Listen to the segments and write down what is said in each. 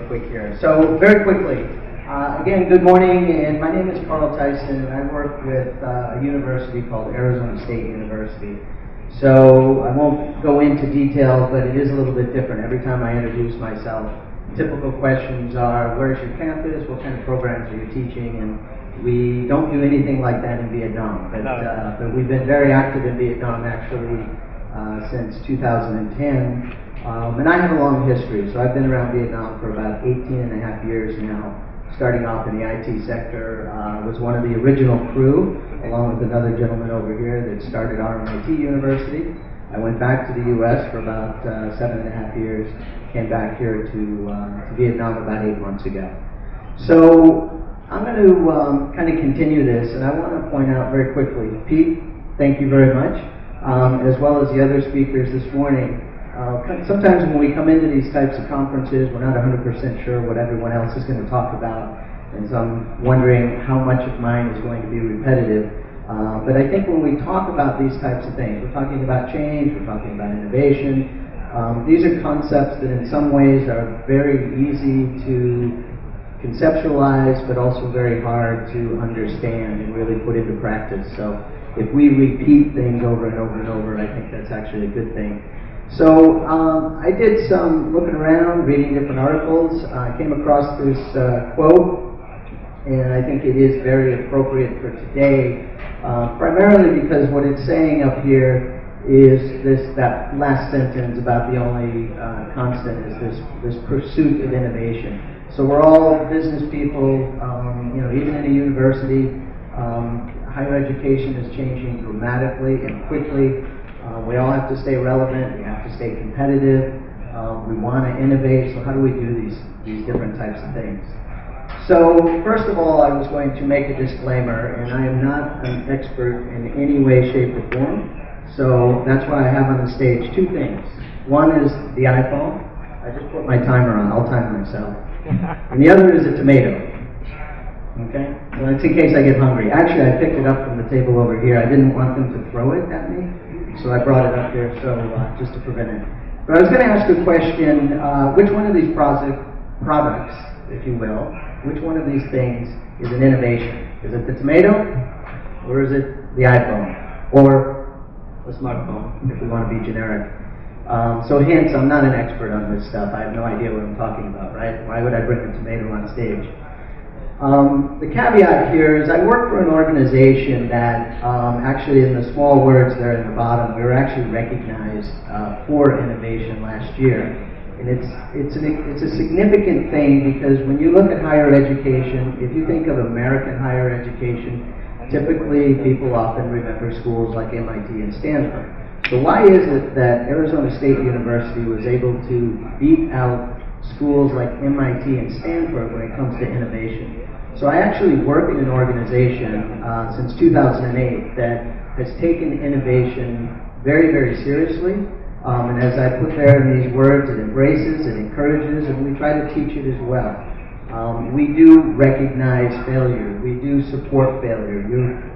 real quick here. So very quickly, again, good morning, and my name is Carl Tyson, and I work with a university called Arizona State University. So I won't go into detail, but it is a little bit different every time I introduce myself. Typical questions are, where's your campus, what kind of programs are you teaching, and we don't do anything like that in Vietnam, but we've been very active in Vietnam actually since 2010. And I have a long history, so I've been around Vietnam for about 18 and a half years now, starting off in the IT sector. I was one of the original crew, along with another gentleman over here that started RMIT University. I went back to the U.S. for about 7.5 years, came back here to Vietnam about 8 months ago. So I'm going to kind of continue this, and I want to point out very quickly, Pete, thank you very much, as well as the other speakers this morning. Sometimes when we come into these types of conferences, we're not 100% sure what everyone else is going to talk about, and so I'm wondering how much of mine is going to be repetitive. But I think when we talk about these types of things, we're talking about change, we're talking about innovation. These are concepts that in some ways are very easy to conceptualize, but also very hard to understand and really put into practice. So if we repeat things over and over and over, I think that's actually a good thing. So I did some looking around, reading different articles. I came across this quote, and I think it is very appropriate for today, primarily because what it's saying up here is that last sentence about the only constant is this pursuit of innovation. So we're all business people, even in a university, higher education is changing dramatically and quickly. We all have to stay relevant, we have to stay competitive, we want to innovate, so how do we do these different types of things? So first of all, I was going to make a disclaimer, and I am not an expert in any way, shape, or form, so that's why I have on the stage two things. One is the iPhone. I just put my timer on, I'll time myself. And the other is a tomato. Okay? So that's in case I get hungry. Actually, I picked it up from the table over here. I didn't want them to throw it at me, so I brought it up here just to prevent it. But I was going to ask a question, which one of these products, if you will, which one of these things is an innovation? Is it the tomato, or is it the iPhone, or the smartphone, if we want to be generic? So hence, I'm not an expert on this stuff. I have no idea what I'm talking about, right? Why would I bring a tomato on stage? The caveat here is I work for an organization that actually in the small words there in the bottom, we were actually recognized for innovation last year. And it's a significant thing because when you look at higher education, if you think of American higher education, typically people often remember schools like MIT and Stanford. So why is it that Arizona State University was able to beat out schools like MIT and Stanford when it comes to innovation? So I actually work in an organization since 2008 that has taken innovation very, very seriously. And as I put there in these words, it embraces, it encourages, and we try to teach it as well. We do recognize failure. We do support failure.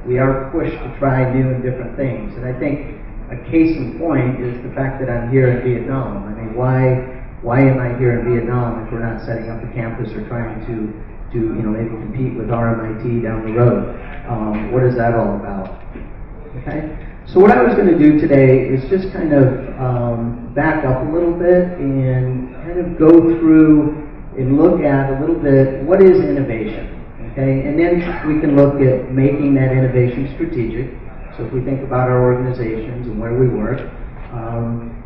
We are pushed to try new and different things. And I think a case in point is the fact that I'm here in Vietnam. I mean, why am I here in Vietnam if we're not setting up a campus or trying to maybe compete with RMIT down the road? What is that all about? Okay? So what I was going to do today is just kind of back up a little bit and kind of go through and look at a little bit what is innovation. Okay? And then we can look at making that innovation strategic. So if we think about our organizations and where we work.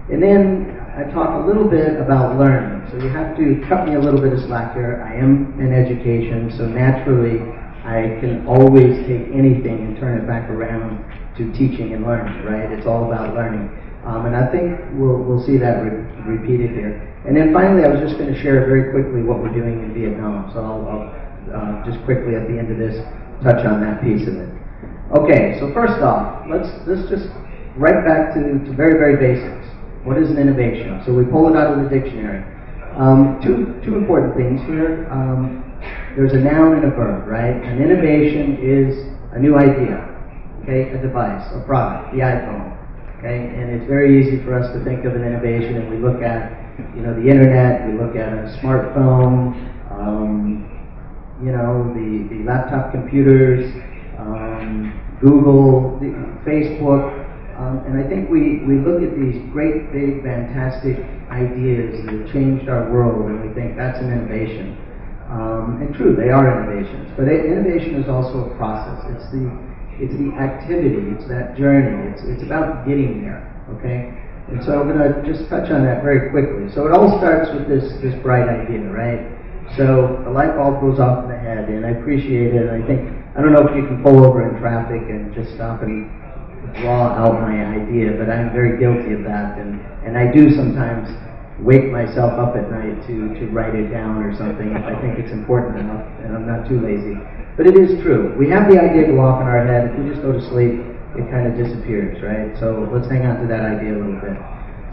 And then I talk a little bit about learning. So you have to cut me a little bit of slack here. I am in education, so naturally I can always take anything and turn it back around to teaching and learning, right? It's all about learning. And I think we'll see that repeated here. And then finally, I was just going to share very quickly what we're doing in Vietnam. So I'll just quickly at the end of this touch on that piece of it. Okay, so first off, let's just right back to very, very basics. What is an innovation? So we pull it out of the dictionary. Two important things here. There's a noun and a verb, right? An innovation is a new idea, okay? A device, a product, the iPhone, okay? And it's very easy for us to think of an innovation and we look at the internet, we look at a smartphone, the laptop computers, Google, Facebook, and I think we look at these great, big, fantastic ideas that have changed our world, and we think that's an innovation. And true, they are innovations, but innovation is also a process. It's the activity, it's that journey, it's about getting there, okay? And so I'm going to just touch on that very quickly. So it all starts with this bright idea, right? So the light bulb goes off in the head, and I appreciate it. And I don't know if you can pull over in traffic and just stop and draw out my idea, but I'm very guilty of that. And I do sometimes wake myself up at night to write it down or something if I think it's important enough, and I'm not too lazy. But it is true. We have the idea go off in our head. If we just go to sleep, it kind of disappears, right? So let's hang on to that idea a little bit.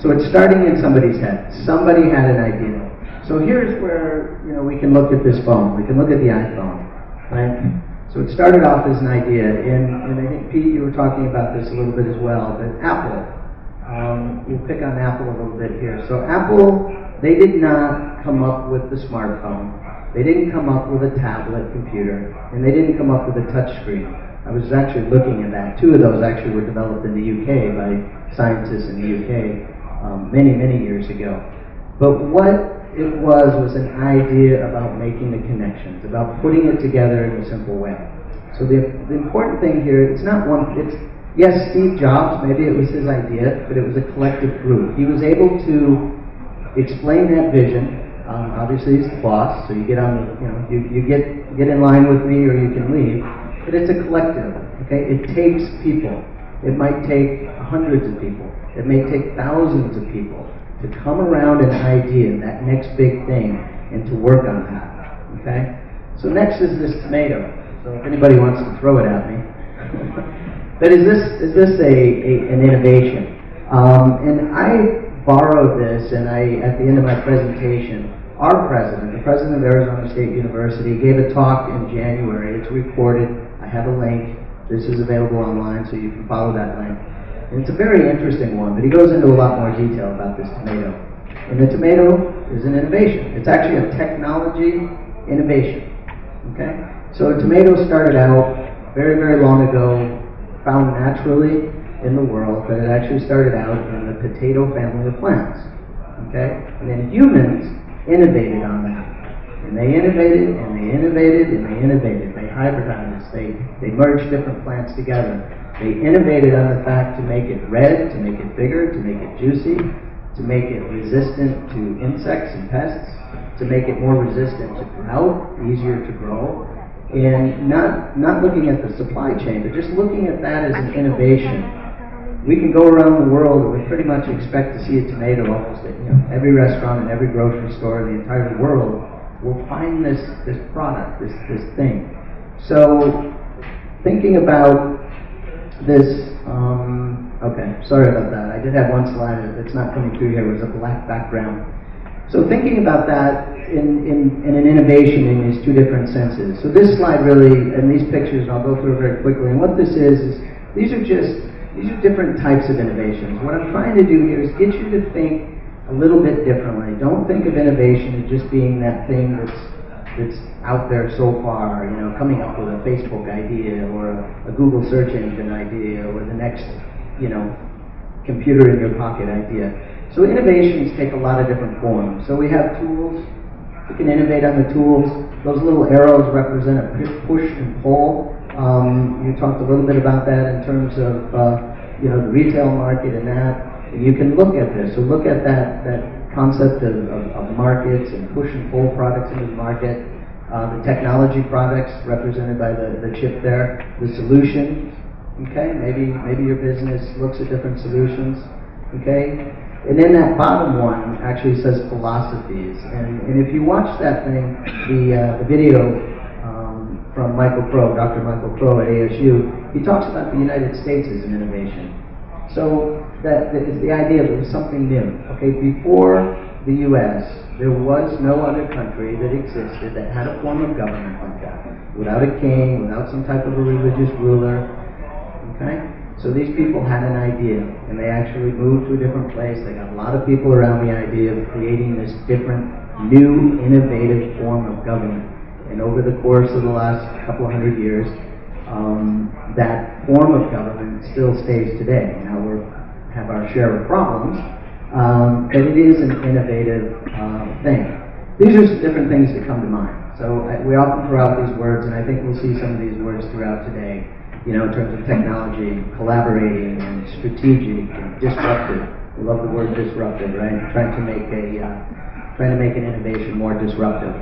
So it's starting in somebody's head. Somebody had an idea. So here's where we can look at this phone. We can look at the iPhone, right? So it started off as an idea, and I think Pete, you were talking about this a little bit as well. But Apple, we'll pick on Apple a little bit here. So Apple, they did not come up with the smartphone. They didn't come up with a tablet computer, and they didn't come up with a touch screen. I was actually looking at that. Two of those actually were developed in the UK by scientists in the UK many, many years ago. But what it was an idea about making the connections, about putting it together in a simple way. So the important thing here, it's not one, yes, Steve Jobs, maybe it was his idea, but it was a collective group. He was able to explain that vision. Obviously he's the boss, so you get on the, you get in line with me or you can leave. But it's a collective, okay? It takes people. It might take hundreds of people. It may take thousands of people to come around an idea, that next big thing, and to work on that, okay? So next is this tomato. So if anybody wants to throw it at me. But is this an innovation? And I borrowed this, and at the end of my presentation, our president, the president of Arizona State University, gave a talk in January. It's recorded. I have a link. This is available online, so you can follow that link. And it's a very interesting one, but he goes into a lot more detail about this tomato. And the tomato is an innovation. It's actually a technology innovation. Okay? So a tomato started out very, very long ago, found naturally in the world, but it actually started out in the potato family of plants. Okay? And then humans innovated on that. And they innovated, and they innovated, and they innovated. They hybridized, they merged different plants together. They innovated on the fact to make it red, to make it bigger, to make it juicy, to make it resistant to insects and pests, to make it more resistant to drought, easier to grow. And not looking at the supply chain, but just looking at that as an innovation. We can go around the world and we pretty much expect to see a tomato almost at every restaurant and every grocery store in the entire world will find this product, this thing. So thinking about this, okay, sorry about that. I did have one slide that's not coming through here. It was a black background. So thinking about that in an innovation in these two different senses. So this slide really, and these pictures, and I'll go through it very quickly. And what this is these are different types of innovations. What I'm trying to do here is get you to think a little bit differently. Don't think of innovation as just being that thing that's out there so far, coming up with a Facebook idea or a Google search engine idea or the next, computer in your pocket idea. So innovations take a lot of different forms. So we have tools. We can innovate on the tools. Those little arrows represent a push and pull. You talked a little bit about that in terms of the retail market and that. And you can look at this. So look at that concept of markets and push and pull products into the market. The technology products represented by the chip there. The solutions. Okay, maybe your business looks at different solutions. Okay, and then that bottom one actually says philosophies. And if you watch that thing, the video from Michael Crow, Dr. Michael Crow at ASU, he talks about the United States as an innovation. So that is the idea that it was something new. Okay, before the U.S., there was no other country that existed that had a form of government like that, without a king, without some type of a religious ruler. Okay, So these people had an idea, and they actually moved to a different place. They got a lot of people around the idea of creating this different, new, innovative form of government. And over the course of the last couple of hundred years, that form of government still stays today. Now we have our share of problems, but it is an innovative thing. These are some different things that come to mind. So we often throw out these words, and I think we'll see some of these words throughout today, in terms of technology, collaborating, and strategic, and disruptive. We love the word disruptive, right? Trying to make an innovation more disruptive.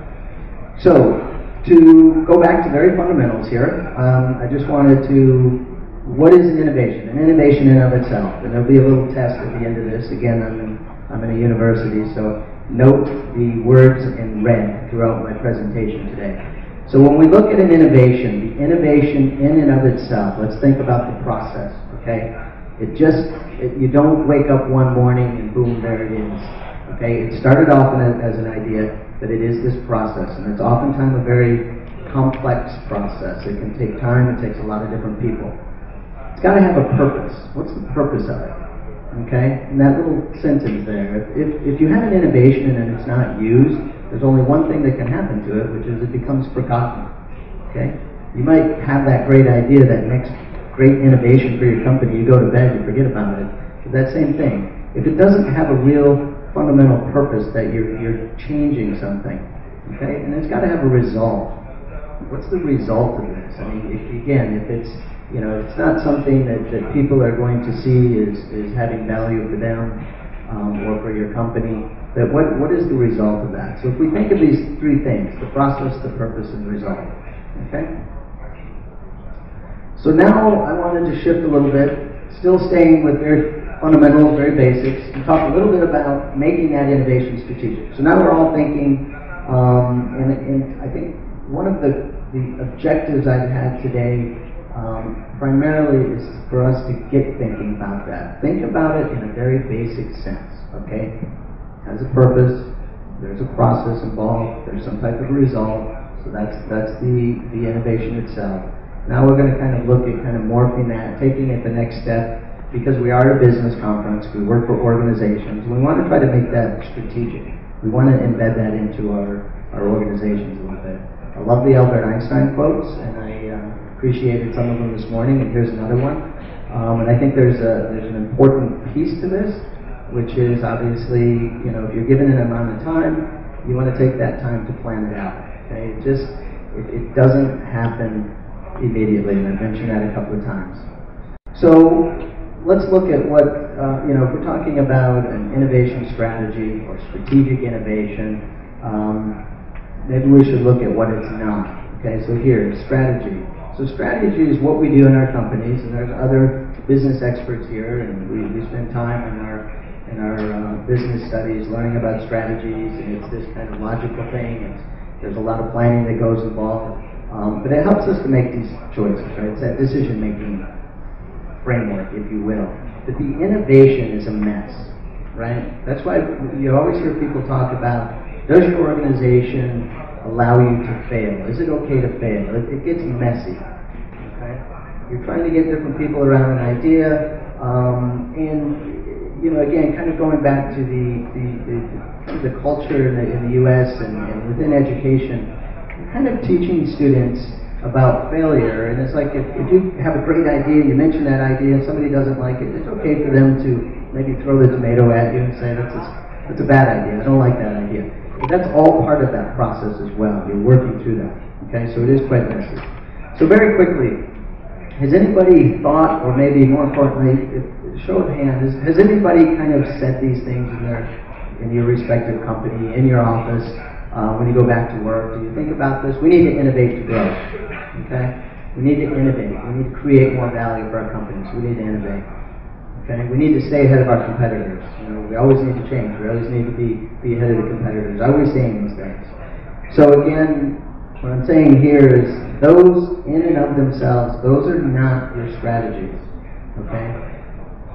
So, to go back to very fundamentals here, I just wanted to, what is an innovation? An innovation in and of itself. And there'll be a little test at the end of this. Again, I'm in a university, so note the words in red throughout my presentation today. So when we look at an innovation, the innovation in and of itself, let's think about the process, okay? You don't wake up one morning and boom, there it is, okay? It started off as an idea, but it is this process, and it's oftentimes a very complex process. It can take time, it takes a lot of different people. It's got to have a purpose. What's the purpose of it? Okay? And that little sentence there, if you have an innovation and it's not used, there's only one thing that can happen to it, which is it becomes forgotten. Okay? You might have that great idea, that next great innovation for your company, you go to bed, you forget about it. But that same thing. If it doesn't have a real fundamental purpose that you're changing something, okay? And it's got to have a result. What's the result of this? I mean, if it's not something that people are going to see is having value for them or for your company, that what is the result of that? So if we think of these three things, the process, the purpose, and the result, okay? So now I wanted to shift a little bit, still staying with very fundamentals, very basics, and talk a little bit about making that innovation strategic. So now we're all thinking, and I think one of the objectives I've had today primarily is for us to get thinking about that. Think about it in a very basic sense, okay? Has a purpose, there's a process involved, there's some type of result, so that's the innovation itself. Now we're going to kind of look at kind of morphing that, taking it the next step, because we are a business conference, we work for organizations, we want to try to make that strategic. We want to embed that into our organizations a little bit. I love the Albert Einstein quotes, and I appreciated some of them this morning, and here's another one. And I think there's an important piece to this, which is obviously, if you're given an amount of time, you want to take that time to plan it out. Okay? It doesn't happen immediately, and I've mentioned that a couple of times. So let's look at what, if we're talking about an innovation strategy or strategic innovation, maybe we should look at what it's not. Okay, so here, strategy. So strategy is what we do in our companies, and there's other business experts here, and we spend time in our business studies learning about strategies, and it's this kind of logical thing. There's a lot of planning that goes involved, but it helps us to make these choices, right? It's that decision-making framework, if you will. But the innovation is a mess, right? That's why you always hear people talk about, does your organization allow you to fail? Is it okay to fail? It gets messy, okay? You're trying to get different people around an idea, and again, kind of going back to the culture in the U.S. and within education, kind of teaching students about failure, and it's like if you have a great idea, you mention that idea, and somebody doesn't like it, it's okay for them to maybe throw the tomato at you and say, that's a bad idea, I don't like that idea. But that's all part of that process as well. You're working through that. Okay, so it is quite messy. So very quickly, has anybody thought, or maybe more importantly, show of hands, has anybody kind of said these things in your respective company, in your office, when you go back to work? Do you think about this? We need to innovate to grow. Okay? We need to innovate. We need to create more value for our companies. We need to innovate. Okay? We need to stay ahead of our competitors. We always need to change. We always need to be ahead of the competitors. Always saying these things. So again, what I'm saying here is those in and of themselves, those are not your strategies. Okay?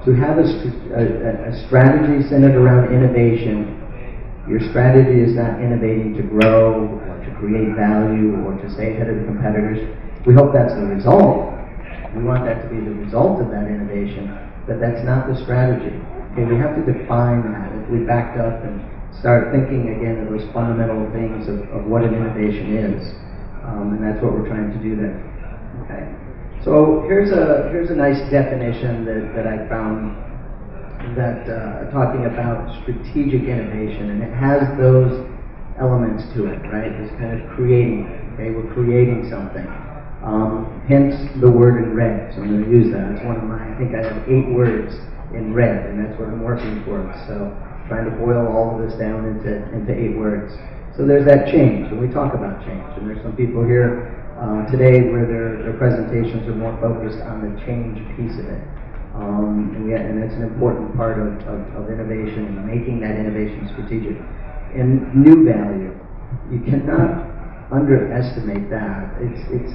To have a strategy centered around innovation, your strategy is not innovating to grow or to create value or to stay ahead of the competitors. We hope that's the result, We want that to be the result of that innovation, but that's not the strategy. Okay, we have to define that. If we backed up and start thinking again of those fundamental things of what an innovation is, and that's what we're trying to do there. Okay, so here's a nice definition that I found that talking about strategic innovation, and it has those elements to it, right? It's kind of creating. Okay, we're creating something. Hence the word in red. So I'm going to use that. It's one of my. I think I have 8 words in red, and that's what I'm working towards. So trying to boil all of this down into 8 words. So there's that change, and we talk about change. And there's some people here today where their presentations are more focused on the change piece of it. And that's an important part of innovation and making that innovation strategic. And new value, you cannot underestimate that. It's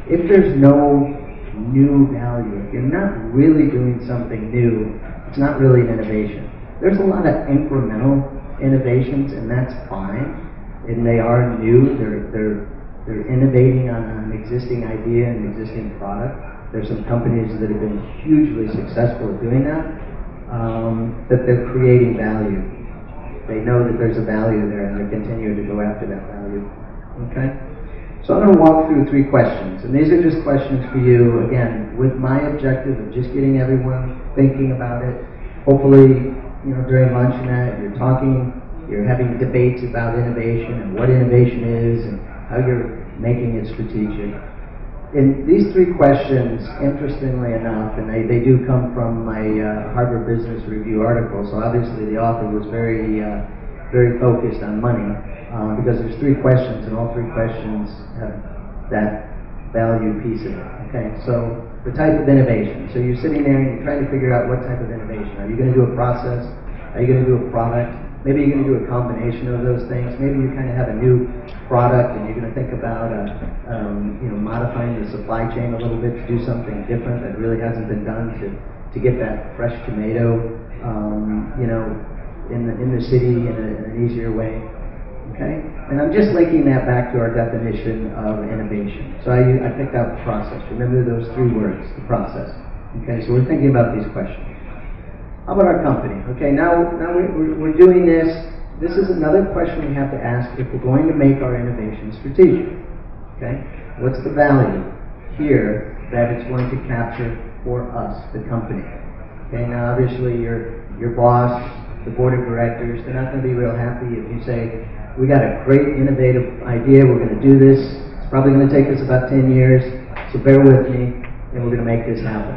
if there's no new value, if you're not really doing something new, it's not really an innovation. There's a lot of incremental innovations, and that's fine. And they are new. They're innovating on an existing idea and existing product. There's some companies that have been hugely successful at doing that. That they're creating value. They know that there's a value there, and they continue to go after that value. Okay. So I'm going to walk through 3 questions, and these are just questions for you, again, with my objective of just getting everyone thinking about it. Hopefully, during lunch and that, you're talking, you're having debates about innovation and what innovation is and how you're making it strategic. And these 3 questions, interestingly enough, and they do come from my Harvard Business Review article, so obviously the author was very focused on money. Because there's 3 questions, and all 3 questions have that value piece of it. Okay, so the type of innovation. So you're sitting there and you're trying to figure out what type of innovation. Are you going to do a process? Are you going to do a product? Maybe you're going to do a combination of those things. Maybe you kind of have a new product and you're going to think about modifying the supply chain a little bit to do something different that really hasn't been done to get that fresh tomato in the city in an easier way. Okay, and I'm just linking that back to our definition of innovation. So I picked out the process. Remember those 3 words, the process. Okay, so we're thinking about these questions. How about our company? Okay, now we're doing this. This is another question we have to ask if we're going to make our innovation strategic. Okay, what's the value here that it's going to capture for us, the company? Okay, now obviously your boss, the board of directors, they're not going to be real happy if you say, we got a great innovative idea, we're going to do this, it's probably going to take us about 10 years, so bear with me, and we're going to make this happen.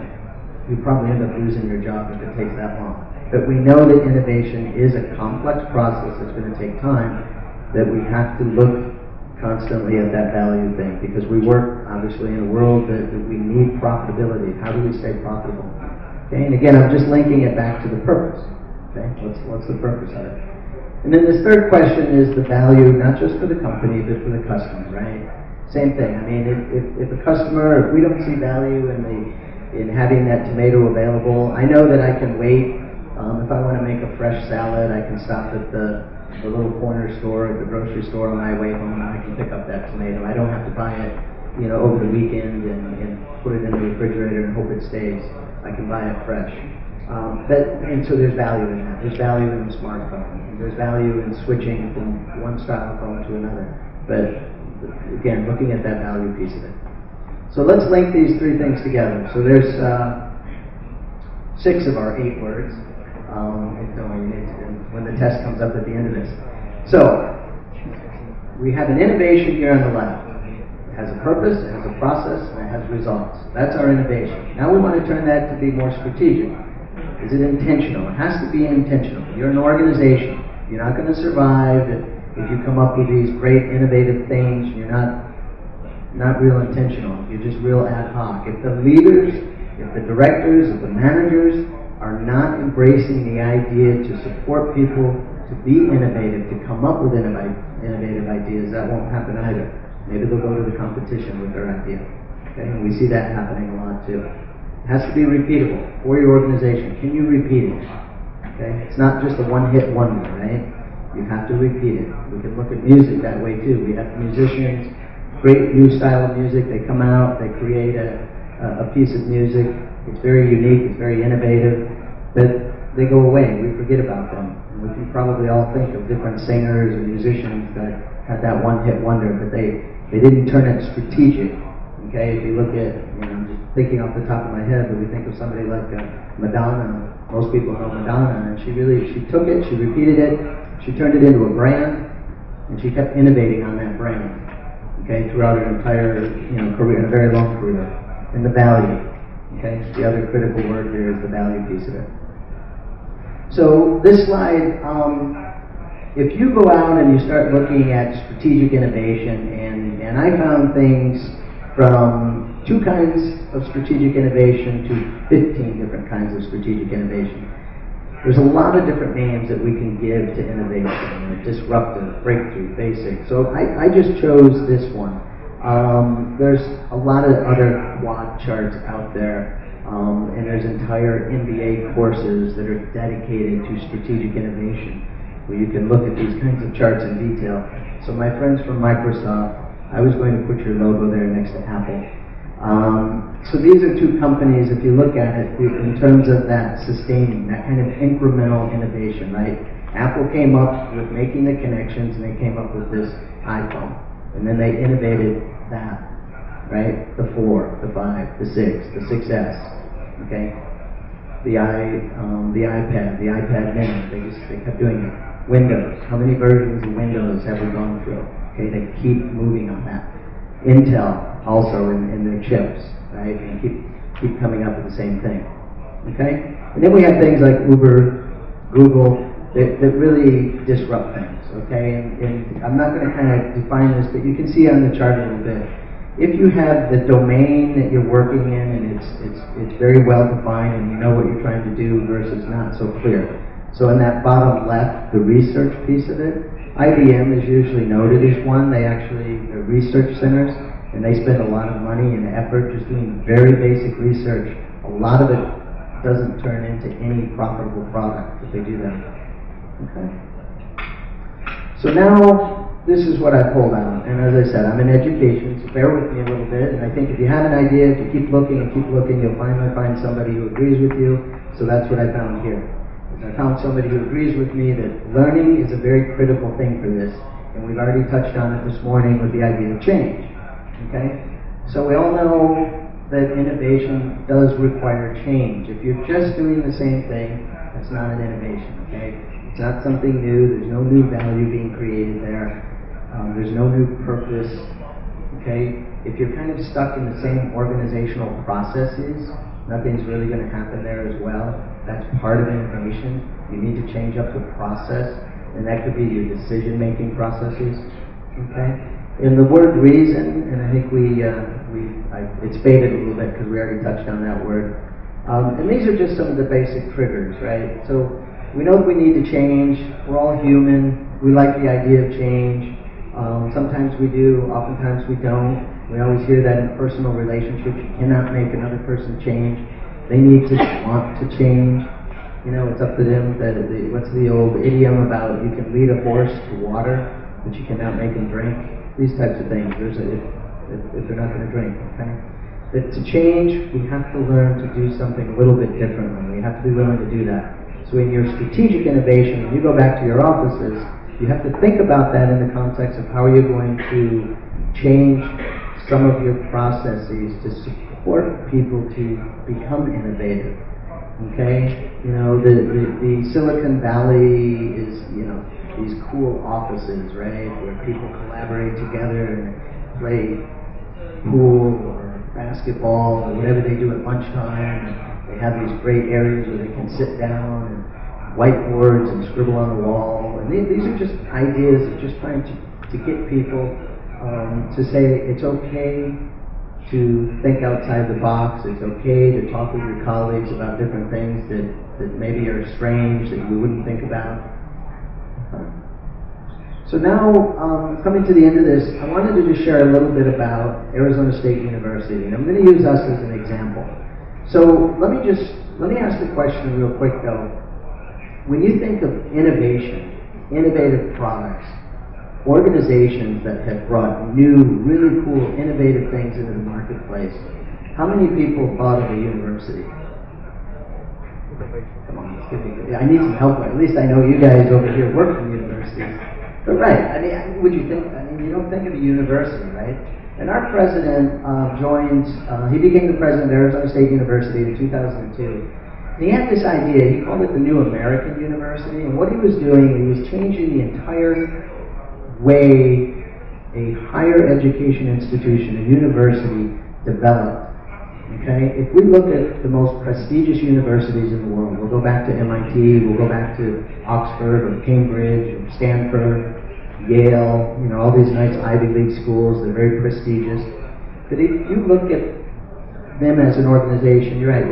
You probably end up losing your job if it takes that long. But we know that innovation is a complex process that's going to take time, that we have to look constantly at that value thing, because we work, obviously, in a world that we need profitability. How do we stay profitable? Okay, and again, I'm just linking it back to the purpose. Okay, what's the purpose of it? And then this 3rd question is the value, not just for the company, but for the customer, right? Same thing. I mean, if a customer, if we don't see value in having that tomato available, I know that I can wait. If I want to make a fresh salad, I can stop at the little corner store, at the grocery store on my way home, and I can pick up that tomato. I don't have to buy it, over the weekend and put it in the refrigerator and hope it stays. I can buy it fresh. And so there's value in that. There's value in the smartphone. There's value in switching from one style phone to another. But again, looking at that value piece of it. So let's link these 3 things together. So there's 6 of our 8 words. When the test comes up at the end of this. So we have an innovation here on the left. It has a purpose, it has a process, and it has results. That's our innovation. Now we want to turn that to be more strategic. Is it intentional? It has to be intentional. You're an organization. You're not going to survive if you come up with these great innovative things. You're not real intentional. You're just real ad hoc. If the leaders, if the directors, if the managers are not embracing the idea to support people to be innovative, to come up with innovative ideas, that won't happen either. Maybe they'll go to the competition with their idea. Okay, and we see that happening a lot too. It has to be repeatable for your organization. Can you repeat it? Okay, it's not just a one-hit wonder, right? You have to repeat it. We can look at music that way too. We have musicians, great new style of music. They come out, they create a a piece of music. It's very unique, it's very innovative, but they go away. We forget about them. We can probably all think of different singers and musicians that had that one-hit wonder, but they didn't turn it strategic. Okay, if you look at, I'm just thinking off the top of my head, but we think of somebody like Madonna. Most people know Madonna, and she took it, she repeated it, she turned it into a brand, and she kept innovating on that brand. Okay, throughout her entire career, a very long career. And the value. Okay, the other critical word here is the value piece of it. So this slide, if you go out and you start looking at strategic innovation, and I found things from 2 kinds of strategic innovation to 15 different kinds of strategic innovation. There's a lot of different names that we can give to innovation: disruptive, breakthrough, basic. So I just chose this one. There's a lot of other quad charts out there. And there's entire MBA courses that are dedicated to strategic innovation, where you can look at these kinds of charts in detail. So my friends from Microsoft, I was going to put your logo there next to Apple. So these are 2 companies, if you look at it, in terms of that sustaining, that kind of incremental innovation, right? Apple came up with making the connections, and they came up with this iPhone. And then they innovated that, right? The 4, the 5, the 6, the 6S. Okay, the iPad, the iPad Mini, they kept doing it. Windows, how many versions of Windows have we gone through? Okay, they keep moving on that. Intel also in their chips, right? And keep coming up with the same thing. Okay, and then we have things like Uber, Google that really disrupt things. Okay, and I'm not going to kind of define this, but you can see on the chart a little bit. If you have the domain that you're working in and it's very well defined and you know what you're trying to do versus not so clear. So in that bottom left, the research piece of it, IBM is usually noted as one. They're research centers, and they spend a lot of money and effort just doing very basic research. A lot of it doesn't turn into any profitable product if they do that. Okay. So now, this is what I pulled out, and as I said, I'm in education, so bear with me a little bit, and I think if you have an idea, if you keep looking, you'll finally find somebody who agrees with you, so that's what I found here. I found somebody who agrees with me that learning is a very critical thing for this, and we've already touched on it this morning with the idea of change, okay? So we all know that innovation does require change. If you're just doing the same thing, that's not an innovation, okay? It's not something new, there's no new value being created there. There's no new purpose, okay? If you're kind of stuck in the same organizational processes, nothing's really going to happen there as well. That's part of innovation. You need to change up the process, and that could be your decision-making processes, okay? And the word reason, and I think it's faded a little bit because we already touched on that word. And these are just some of the basic triggers, right? So we know that we need to change. We're all human. We like the idea of change. Sometimes we do, oftentimes we don't. We always hear that in personal relationships. You cannot make another person change. They need to want to change. It's up to them. What's the old idiom about you can lead a horse to water, but you cannot make him drink? These types of things, if they're not going to drink, okay? But to change, we have to learn to do something a little bit differently. We have to be willing to do that. So in your strategic innovation, when you go back to your offices, you have to think about that in the context of how you're going to change some of your processes to support people to become innovative. Okay? The Silicon Valley is, these cool offices, right, where people collaborate together and play pool or basketball or whatever they do at lunchtime. They have these great areas where they can sit down and whiteboards and scribble on the wall. And these are just ideas of just trying to get people to say it's okay to think outside the box. It's okay to talk with your colleagues about different things that maybe are strange, that you wouldn't think about. So now, coming to the end of this, I wanted to just share a little bit about Arizona State University. And I'm going to use us as an example. So let me ask the question real quick though. When you think of innovation, innovative products, organizations that have brought new, really cool, innovative things into the marketplace, How many people thought of a university? Come on, let's give me, I need some help. At least I know you guys over here work in universities. But right, I mean, would you think, I mean, you don't think of a university, right? And our president he became the president of Arizona State University in 2002. And he had this idea, he called it the New American University, and what he was doing, he was changing the entire way a higher education institution, a university, developed. Okay? If we look at the most prestigious universities in the world, we'll go back to MIT, we'll go back to Oxford or Cambridge or Stanford, Yale, you know, all these nice Ivy League schools, they're very prestigious. But if you look at them as an organization, you're right,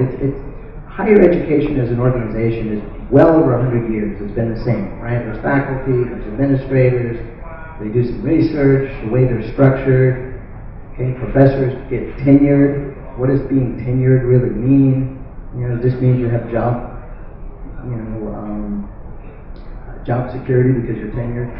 higher education as an organization is well over 100 years. It's been the same, right? There's faculty, there's administrators, they do some research, the way they're structured. Okay, professors get tenured. What does being tenured really mean? You know, it just means you have job security because you're tenured.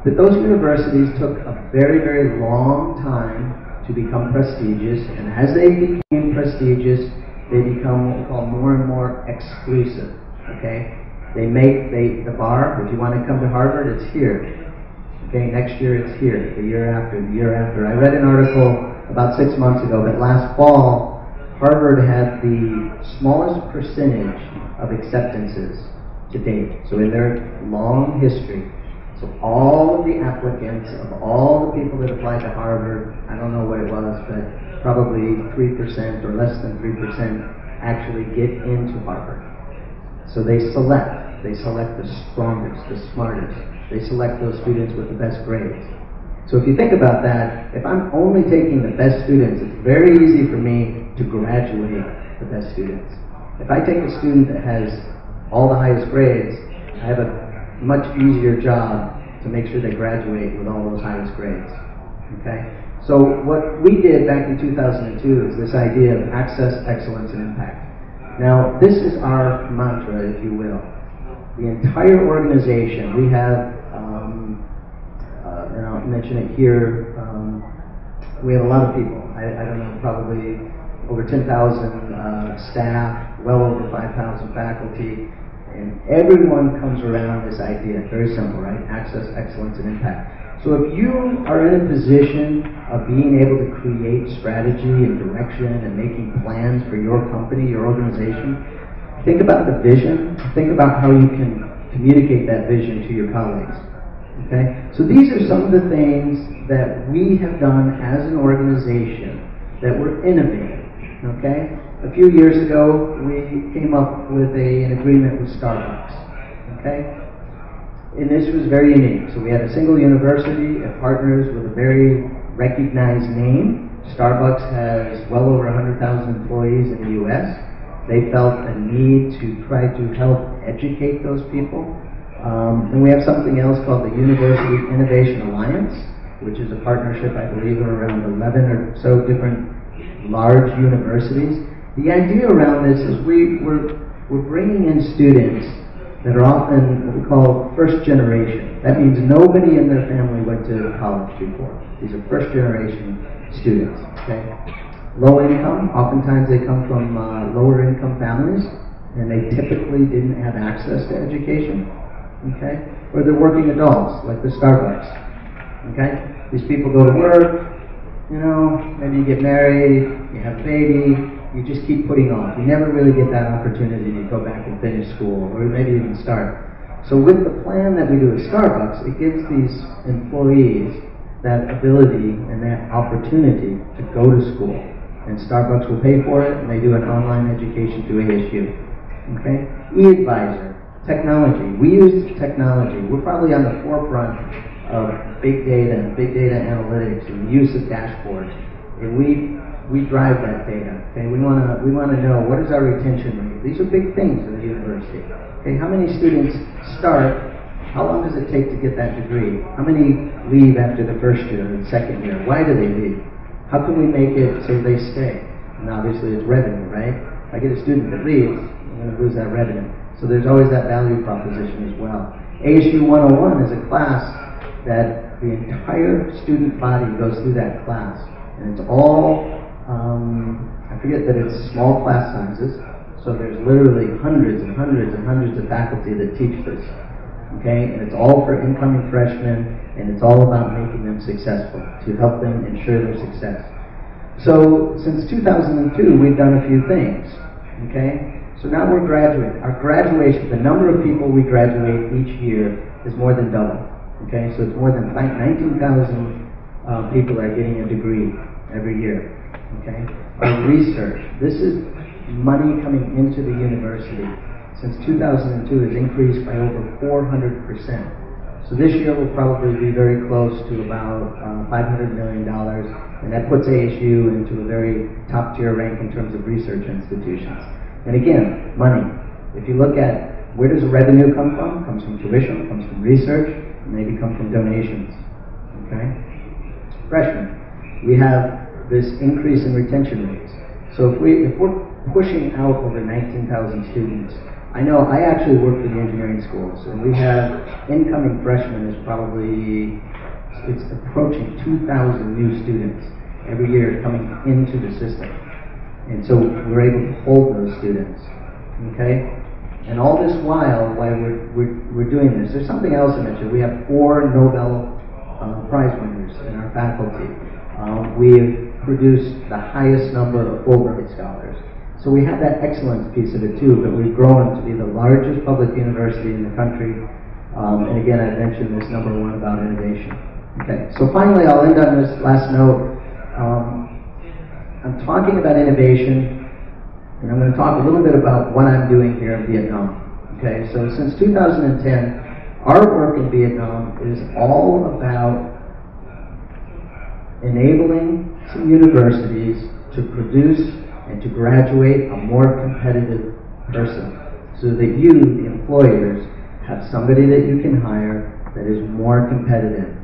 But those universities took a very, very long time to become prestigious, and as they became prestigious, they become what we call more and more exclusive. Okay, the bar. If you want to come to Harvard, it's here. Okay, next year it's here. The year after, the year after. I read an article about 6 months ago that last fall, Harvard had the smallest percentage of acceptances to date. So in their long history, so all of the applicants of all the people that applied to Harvard, I don't know what it was, but probably 3% or less than 3% actually get into Harvard. So they select the strongest, the smartest. They select those students with the best grades. So if you think about that, if I'm only taking the best students, it's very easy for me to graduate the best students. If I take a student that has all the highest grades, I have a much easier job to make sure they graduate with all those highest grades. Okay? So what we did back in 2002 is this idea of access, excellence, and impact. Now, this is our mantra, if you will. The entire organization, we have, and I'll mention it here, we have a lot of people. I don't know, probably over 10,000 staff, well over 5,000 faculty, and everyone comes around this idea. Very simple, right? Access, excellence, and impact. So if you are in a position of being able to create strategy and direction and making plans for your company, your organization, think about the vision. Think about how you can communicate that vision to your colleagues. Okay? So these are some of the things that we have done as an organization that we're innovating. Okay? A few years ago, we came up with an agreement with Starbucks. Okay? And this was very unique. So we had a single university, it partners with a very recognized name. Starbucks has well over 100,000 employees in the U.S. They felt a need to try to help educate those people. And we have something else called the University Innovation Alliance, which is a partnership, I believe, of around 11 or so different large universities. The idea around this is we're bringing in students that are often what we call first generation. That means nobody in their family went to college before. These are first generation students. Okay? Low income, oftentimes they come from lower income families, and they typically didn't have access to education. Okay? Or they're working adults, like the Starbucks. Okay? These people go to work, you know, maybe you get married, you have a baby, you just keep putting off. You never really get that opportunity to go back and finish school, or maybe even start. So with the plan that we do at Starbucks, it gives these employees that ability and that opportunity to go to school. And Starbucks will pay for it, and they do an online education through ASU. Okay? E-Advisor, technology. We use technology. We're probably on the forefront of big data and big data analytics and the use of dashboards. And we drive that data. Okay? We want to know, what is our retention rate? These are big things in the university. Okay? How many students start? How long does it take to get that degree? How many leave after the first year or the second year? Why do they leave? How can we make it so they stay? And obviously it's revenue, right? If I get a student that leaves, I'm going to lose that revenue. So there's always that value proposition as well. ASU 101 is a class that the entire student body goes through that class. And it's all I forget that it's small class sizes, so there's literally hundreds and hundreds and hundreds of faculty that teach this. Okay, and it's all for incoming freshmen, and it's all about making them successful, to help them ensure their success. So since 2002, we've done a few things. Okay, so now we're graduating. Our graduation, the number of people we graduate each year is more than double. Okay, so it's more than 19,000 people are getting a degree every year. Okay, our research. This is money coming into the university. Since 2002 has increased by over 400%. So this year will probably be very close to about $500 million, and that puts ASU into a very top tier rank in terms of research institutions. And again, money. If you look at where does the revenue come from? It comes from tuition, comes from research, and maybe come from donations. Okay? Freshmen. We have this increase in retention rates. So if we're pushing out over 19,000 students, I know I actually work for the engineering schools, and we have incoming freshmen is probably, it's approaching 2,000 new students every year coming into the system. And so we're able to hold those students. Okay? And all this while we're doing this, there's something else I mentioned. We have 4 Nobel Prize winners in our faculty. We've produced the highest number of Fulbright scholars. So we have that excellence piece of it too, but we've grown to be the largest public university in the country. And again, I mentioned this number 1 about innovation. Okay, so finally I'll end on this last note. I'm talking about innovation, and I'm going to talk a little bit about what I'm doing here in Vietnam. Okay, so since 2010, our work in Vietnam is all about enabling some universities to produce and to graduate a more competitive person, so that you, the employers, have somebody that you can hire that is more competitive.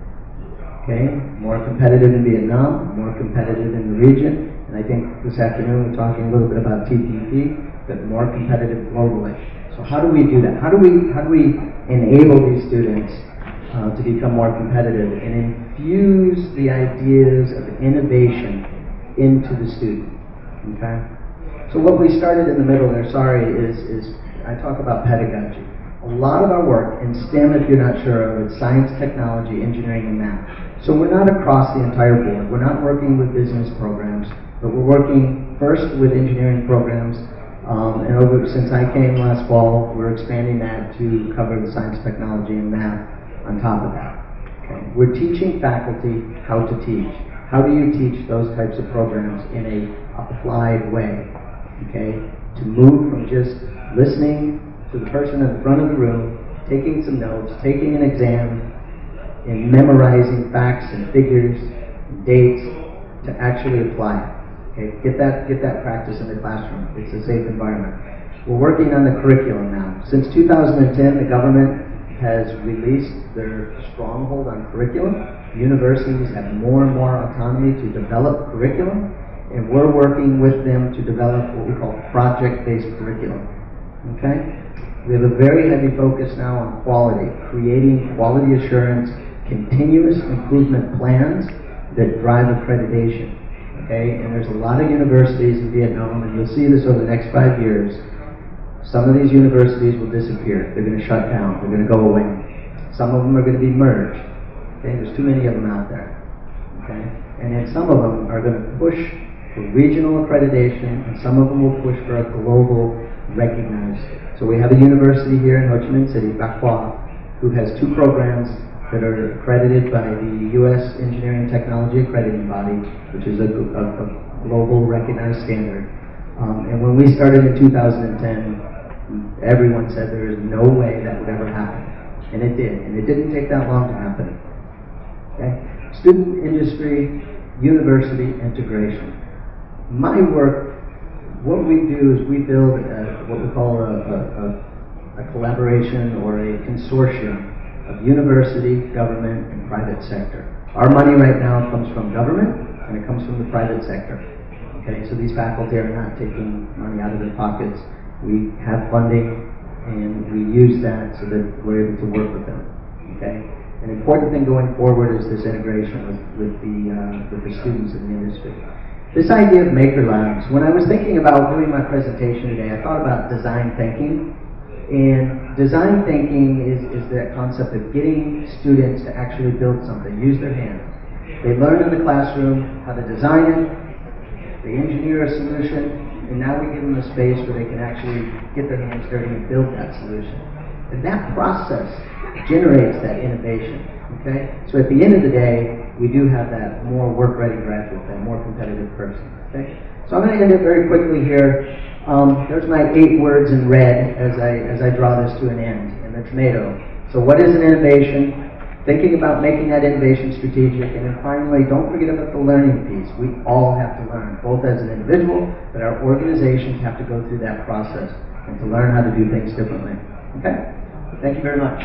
Okay? More competitive in Vietnam, more competitive in the region, and I think this afternoon we're talking a little bit about TPP, but more competitive globally. So how do we do that? How do we enable these students to become more competitive and infuse the ideas of innovation into the student? Okay? So what we started in the middle there, is I talk about pedagogy. A lot of our work in STEM, if you're not sure, is science, technology, engineering, and math. So we're not across the entire board. We're not working with business programs, but we're working first with engineering programs. And since I came last fall, we're expanding that to cover the science, technology, and math on top of that. Okay? We're teaching faculty how to teach. How do you teach those types of programs in a applied way? Okay? To move from just listening to the person in the front of the room, taking some notes, taking an exam, and memorizing facts and figures, and dates, to actually apply it. Okay? Get that practice in the classroom. It's a safe environment. We're working on the curriculum now. Since 2010, the government has released their stronghold on curriculum. Universities have more and more autonomy to develop curriculum, and we're working with them to develop what we call project-based curriculum. Okay? We have a very heavy focus now on quality, creating quality assurance, continuous improvement plans that drive accreditation. Okay? And there's a lot of universities in Vietnam, and you'll see this over the next 5 years. Some of these universities will disappear. They're going to shut down. They're going to go away. Some of them are going to be merged. Okay? There's too many of them out there. Okay? And then some of them are going to push for regional accreditation, and some of them will push for a global recognized. So we have a university here in Ho Chi Minh City, Bac Qua, who has 2 programs that are accredited by the U.S. Engineering Technology Accrediting Body, which is a global recognized standard. And when we started in 2010, everyone said there is no way that would ever happen. And it did. And it didn't take that long to happen. Okay? Student industry, university integration. My work, what we do is we build what we call a collaboration or a consortium of university, government, and private sector. Our money right now comes from government, and it comes from the private sector. Okay, so these faculty are not taking money out of their pockets. We have funding, and we use that so that we're able to work with them. Okay, an important thing going forward is this integration with the students in the industry. This idea of maker labs, when I was thinking about doing my presentation today, I thought about design thinking. And design thinking is that concept of getting students to actually build something, use their hands. They learn in the classroom how to design it, they engineer a solution, and now we give them a space where they can actually get their hands dirty and build that solution. And that process generates that innovation. Okay? So at the end of the day, we do have that more work-ready graduate, that more competitive person. Okay? So I'm going to end it very quickly here. There's my 8 words in red as I draw this to an end, and the tomato. So what is an innovation? Thinking about making that innovation strategic, and then finally, don't forget about the learning piece. We all have to learn, both as an individual, but our organizations have to go through that process and to learn how to do things differently. Okay? Thank you very much.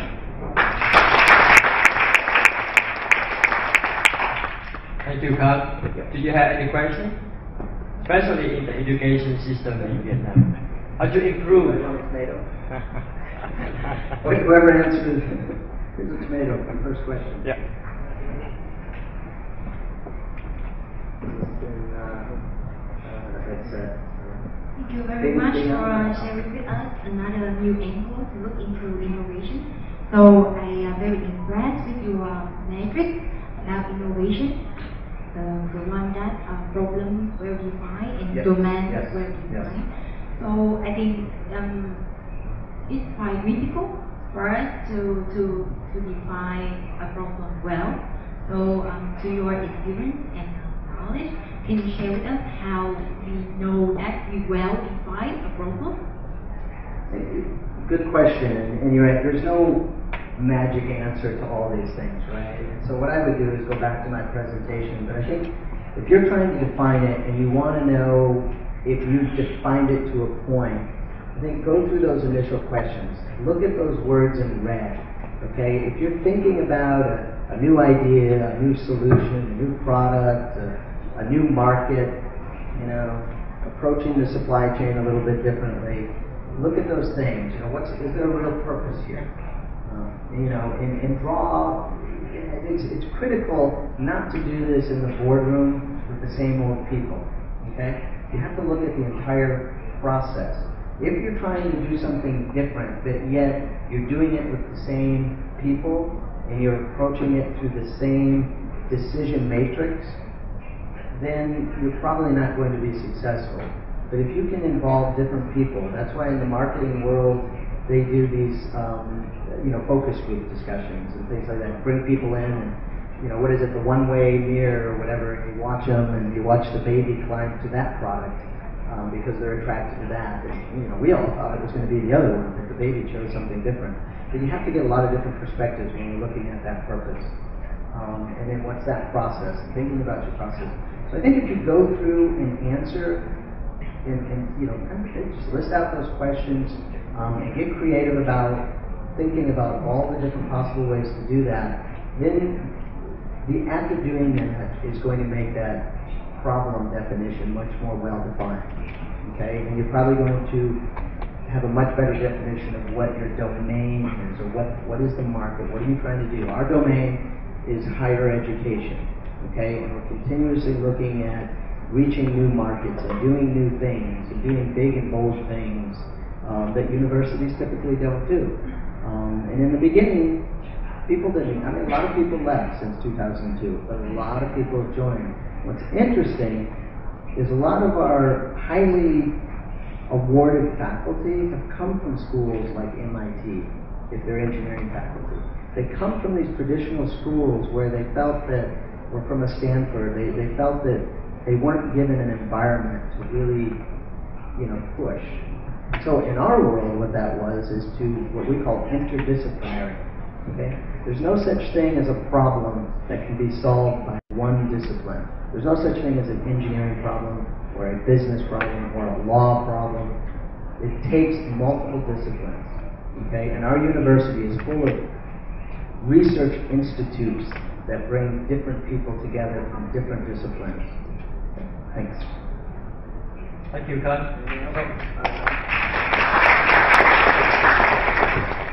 Thank you, Carl. Do you have any questions? Especially in the education system in Vietnam. How to improve? Tomato. Whoever answers, here's a tomato. The first question. Yeah. Thank you very much for sharing with us another new angle to look into innovation. So I am very impressed with your metric about innovation. The one that problem well defined and domain well defined. So I think it's quite critical for us to define a problem well. So to your experience and knowledge, can you share with us how we know that we well define a problem? Good question, and you're right. There's no magic answer to all these things, right? And so what I would do is go back to my presentation, but I think if you're trying to define it and you want to know if you've defined it to a point, I think go through those initial questions. Look at those words in red, okay? If you're thinking about a new idea, a new solution, a new product, a new market, you know, approaching the supply chain a little bit differently, look at those things. You know, is there a real purpose here? You know, and draw. It's critical not to do this in the boardroom with the same old people. Okay, you have to look at the entire process. If you're trying to do something different, but yet you're doing it with the same people and you're approaching it through the same decision matrix, then you're probably not going to be successful. But if you can involve different people, that's why in the marketing world they do these, focus group discussions and things like that. Bring people in and, what is it, the one-way mirror or whatever, and you watch them and you watch the baby climb to that product because they're attracted to that. And, we all thought it was going to be the other one, but the baby chose something different. But you have to get a lot of different perspectives when you're looking at that purpose. And then what's that process? Thinking about your process. So I think if you go through and answer and just list out those questions and get creative about thinking about all the different possible ways to do that, then the act of doing that is going to make that problem definition much more well-defined. Okay? And you're probably going to have a much better definition of what your domain is, or what is the market, what are you trying to do. Our domain is higher education. Okay? And we're continuously looking at reaching new markets and doing new things and doing big and bold things that universities typically don't do. And in the beginning, people didn't. I mean, a lot of people left since 2002, but a lot of people have joined. What's interesting is a lot of our highly awarded faculty have come from schools like MIT, if they're engineering faculty. They come from these traditional schools where they felt that, or from a Stanford, they felt that they weren't given an environment to really, push. So in our world, what that was is to what we call interdisciplinary. Okay? There's no such thing as a problem that can be solved by one discipline. There's no such thing as an engineering problem or a business problem or a law problem. It takes multiple disciplines. Okay? And our university is full of research institutes that bring different people together from different disciplines. Thanks. Thank you, Carl.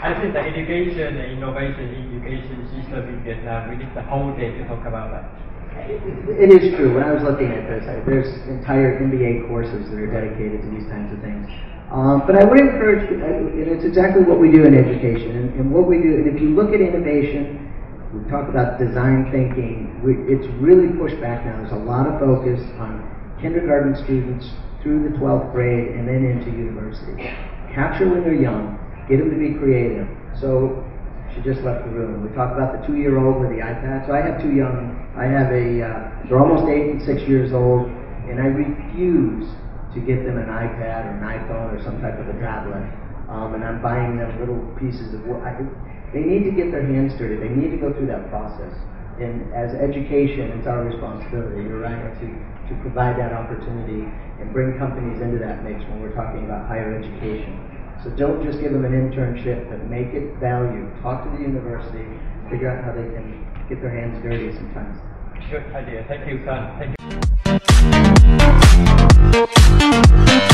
I think the education and innovation in education system in Vietnam, we need the whole day to talk about that. It is true. When I was looking at this, there's entire MBA courses that are dedicated to these kinds of things. But I would encourage, and it's exactly what we do in education. And what we do, and if you look at innovation, we talk about design thinking, it's really pushed back now. There's a lot of focus on kindergarten students through the 12th grade and then into university. Capture when they're young, get them to be creative. So she just left the room. We talk about the 2-year-old with the iPad. So I have 2 young. I have they're almost 8 and 6 years old, and I refuse to get them an iPad or an iPhone or some type of a tablet. And I'm buying them little pieces of work. They need to get their hands dirty. They need to go through that process. And as education, it's our responsibility, you're right, to provide that opportunity and bring companies into that mix when we're talking about higher education. So don't just give them an internship, but make it value. Talk to the university, figure out how they can get their hands dirty sometimes. Good idea. Thank you, Khan. Thank you.